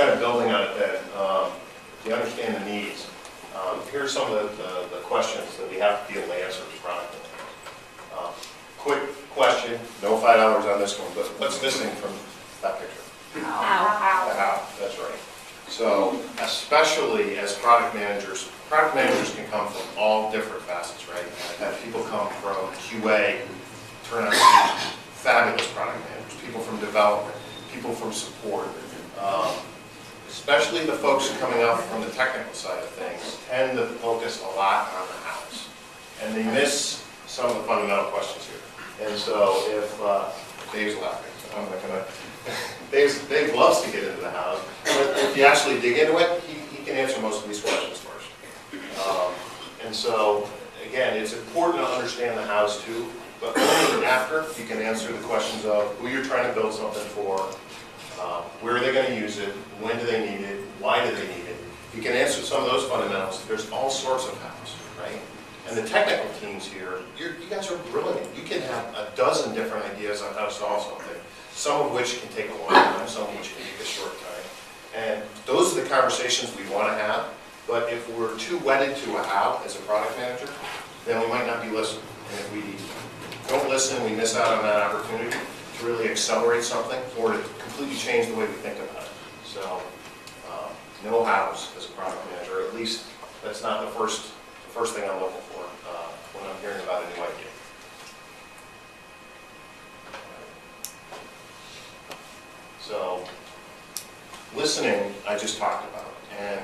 kind of building on it then, you understand the needs. Here's some of the questions that we have to be able to answer as product managers. Quick question, no $5 on this one, but what's missing from that picture? How? The how, that's right. So especially as product managers can come from all different facets, right? I've had people come from QA, turn out to be fabulous product managers, people from development, people from support. Especially the folks coming up from the technical side of things tend to focus a lot on the hows. And they miss some of the fundamental questions here. And so if Dave's laughing, so I'm not gonna, Dave loves to get into the hows, but if you actually dig into it, he can answer most of these questions first. And so, again, it's important to understand the hows too, but only after you can answer the questions of who you're trying to build something for, where are they going to use it, when do they need it, why do they need it. You can answer some of those fundamentals. There's all sorts of hows, right? And the technical teams here, you guys are brilliant. You can have a dozen different ideas on how to solve something, some of which can take a long time, some of which can take a short time. And those are the conversations we want to have. But if we're too wedded to a how as a product manager, then we might not be listening. And if we don't listen, we miss out on that opportunity to really accelerate something or to completely change the way we think about it. So, no hows as a product manager. At least that's not the first thing I'm looking for when I'm hearing about a new idea. So, listening, I just talked about, and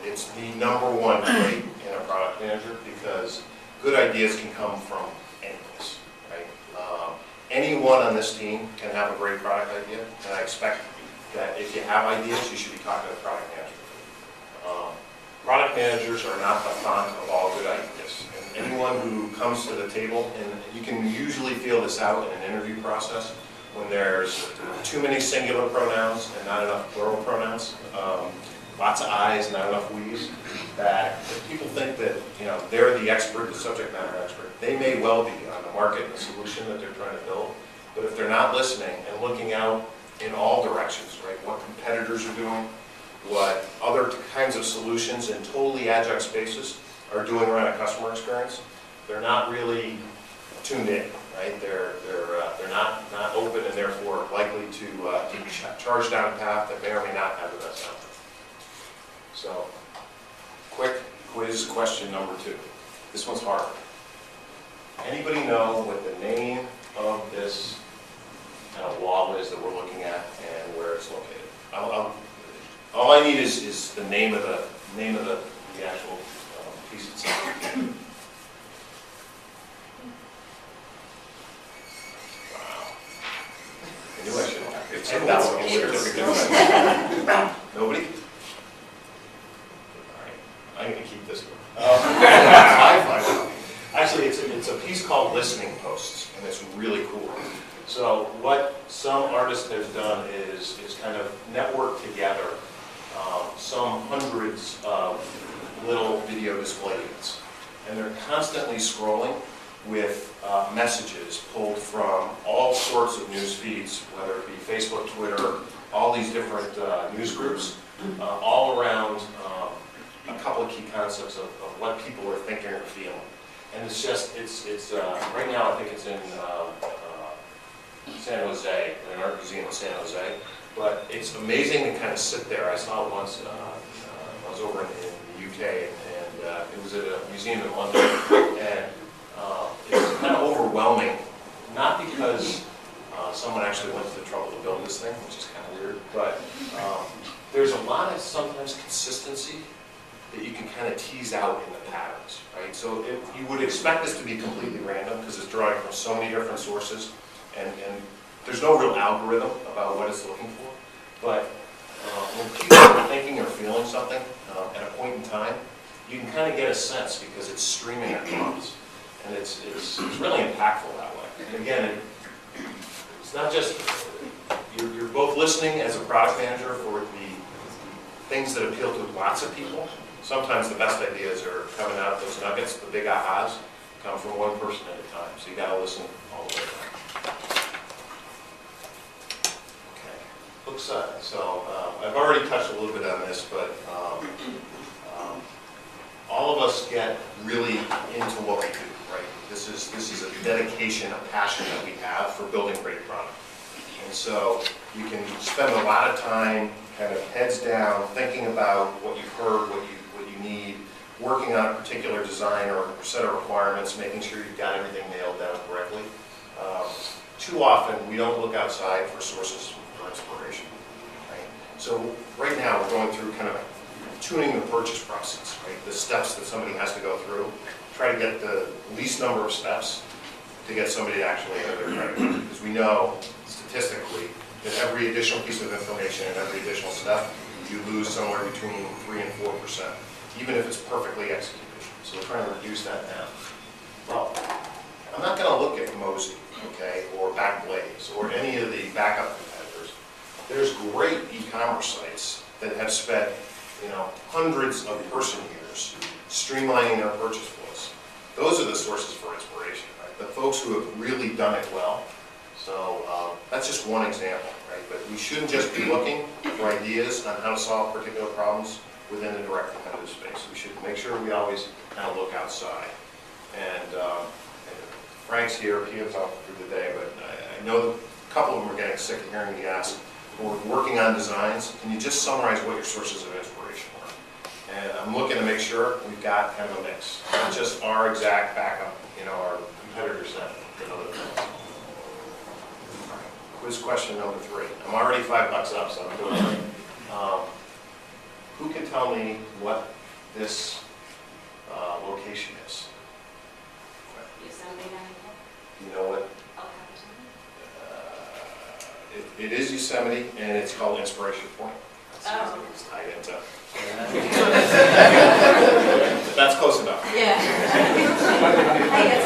it's the #1 trait in a product manager because good ideas can come from any place, right? Anyone on this team can have a great product idea, and I expect that if you have ideas, you should be talking to the product manager. Product managers are not the font of all good ideas. And anyone who comes to the table, and you can usually feel this out in an interview process, when there's too many singular pronouns and not enough plural pronouns, lots of I's, not enough we's, that if people think that they're the expert, the subject matter expert. They may well be on the market and the solution that they're trying to build, but if they're not listening and looking out in all directions, right, what competitors are doing, what other kinds of solutions in totally adjunct spaces are doing around a customer experience, they're not really tuned in, right? They're not open and therefore likely to charge down a path that may or may not have the best outcome. So, quick quiz question #2. This one's hard. Anybody know what the name of this kind of wall is that we're looking at and where it's located? All I need is the name of the actual piece itself. Wow. I knew I should have picked $10 Nobody? All right. I'm going to keep this one. Actually, it's a piece called Listening Posts, and it's really cool. So what some artist has done is kind of network together some hundreds of little video display units. And they're constantly scrolling with messages pulled from all sorts of news feeds, whether it be Facebook, Twitter, all these different news groups, all around a couple of key concepts of what people are thinking or feeling. And it's right now I think it's in San Jose, in an art museum in San Jose. But it's amazing to kind of sit there. I saw it once I was over in the UK, and it was at a museum in London. And it's kind of overwhelming, not because someone actually went to the trouble to build this thing, which is kind of weird, but there's a lot of sometimes consistency that you can kind of tease out in the patterns, right? So you would expect this to be completely random because it's drawing from so many different sources, and there's no real algorithm about what it's looking for. But when people are thinking or feeling something at a point in time, you can kind of get a sense because it's streaming across, and it's really impactful that way. And again, it's not just you're both listening as a product manager for the things that appeal to lots of people. Sometimes the best ideas are coming out of those nuggets, the big ahas, come from one person at a time. So you got to listen all the way around. Okay. looks so. I've already touched a little bit on this, but all of us get really into what we do, right? This is a dedication, a passion that we have for building great product. And so you can spend a lot of time kind of heads down, thinking about what you've heard, what you need, working on a particular design or set of requirements, making sure you've got everything nailed down correctly. Too often, we don't look outside for sources for inspiration, right? So right now, we're going through kind of tuning the purchase process, right? The steps that somebody has to go through. Try to get the least number of steps to get somebody to actually enter their credit card. Because we know, statistically, that every additional piece of information and every additional step, you lose somewhere between 3 and 4%, even if it's perfectly executed. So we're trying to reduce that down. Well, I'm not going to look at Mozy, okay, or Backblaze, or any of the backup competitors. There's great e-commerce sites that have spent, hundreds of person years streamlining their purchase flows. Those are the sources for inspiration, right? The folks who have really done it well. So that's just one example, right? But we shouldn't just be looking for ideas on how to solve particular problems within the direct competitive space. We should make sure we always kind of look outside. And Frank's here, he was out through the day, but I know that a couple of them are getting sick of hearing me ask, when we're working on designs, can you just summarize what your sources of inspiration are? And I'm looking to make sure we've got kind of a mix, not just our exact backup, our competitor set and other things. All right. Quiz question number 3. I'm already $5 up, so I'm doing it. Who can tell me what this location is? Yosemite National You know what? El Capitan. It is Yosemite, and it's called Inspiration Point. Oh. It's tied into. That's close enough. Yeah. I guess.